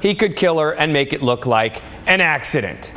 he could kill her and make it look like an accident.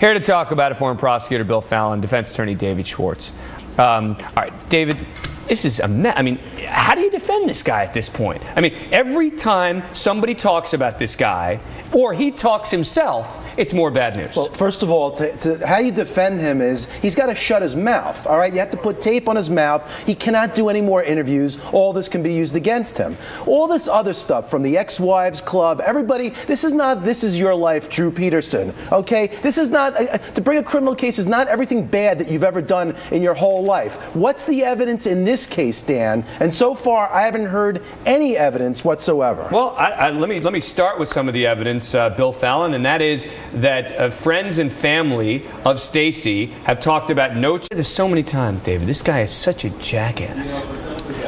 Here to talk about it, former prosecutor Bill Fallon, defense attorney David Schwartz. All right, David, this is a mess. I mean, how do you defend this guy at this point? I mean, every time somebody talks about this guy, or he talks himself, it's more bad news. Well, first of all, how you defend him is he's got to shut his mouth, all right? You have to put tape on his mouth. He cannot do any more interviews. All this can be used against him. All this other stuff from the ex-wives club, everybody, this is your life, Drew Peterson, okay? This is not, to bring a criminal case is not everything bad that you've ever done in your whole life. What's the evidence in this case, Dan? And so far, I haven't heard any evidence whatsoever. Well, let me start with some of the evidence, Bill Fallon, and that is that friends and family of Stacey have talked about notes. There's so many times, David. This guy is such a jackass.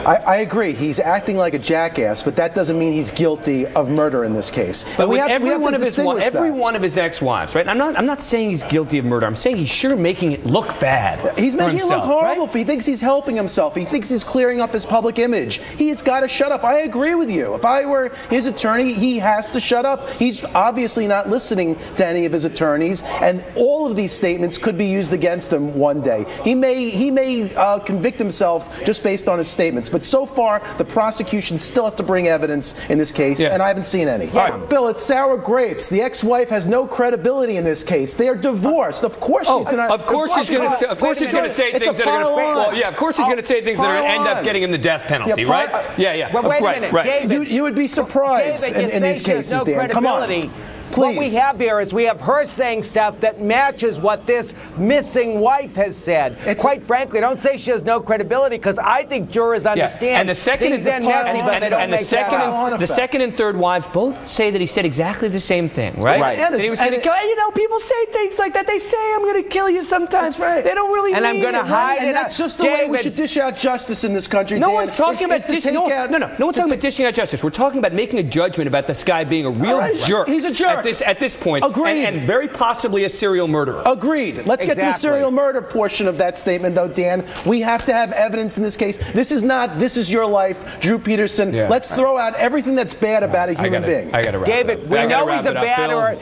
I agree. He's acting like a jackass, but that doesn't mean he's guilty of murder in this case. But every one of his ex-wives, right? I'm not saying he's guilty of murder. I'm saying he's sure making it look bad. He's making it look horrible. Right? He thinks he's helping himself. He thinks he's clearing up his public image. He's got to shut up. I agree with you. If I were his attorney, he has to shut up. He's obviously not listening to any of his attorneys, and all of these statements could be used against him one day. He may convict himself just based on his statements. But so far, the prosecution still has to bring evidence in this case, and I haven't seen any. Right. Bill, it's sour grapes. The ex-wife has no credibility in this case. They are divorced. Of course she's going to. Of course she's going to say things that are going to. Well, yeah, of course she's going to say things that are going to end up getting him the death penalty, right? Yeah. But wait a minute, right. David. You would be surprised in these cases, Dan. Come on. Please. What we have here is we have her saying stuff that matches what this missing wife has said. Quite frankly, don't say she has no credibility, because I think jurors understand. And the second things end messy, but they don't make that up. The second and third wives both say that he said exactly the same thing, right? Right. And he was going to kill. You know, people say things like that. They say, "I'm going to kill you." Sometimes, that's right. They don't really. And I'm going to hide. And that's just the way we should dish out justice in this country. No Dan. one's talking about dishing. No one's talking about dishing out justice. We're talking about making a judgment about this guy being a real jerk. He's a jerk at this point. Agreed. And very possibly a serial murderer. Agreed. Let's get to the serial murder portion of that statement, though, Dan. We have to have evidence in this case. This is your life, Drew Peterson. Yeah. Let's throw out everything that's bad about a human being. I got to wrap David, it up. we know he's a bad or...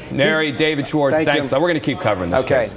David Schwartz, thanks. We're going to keep covering this case.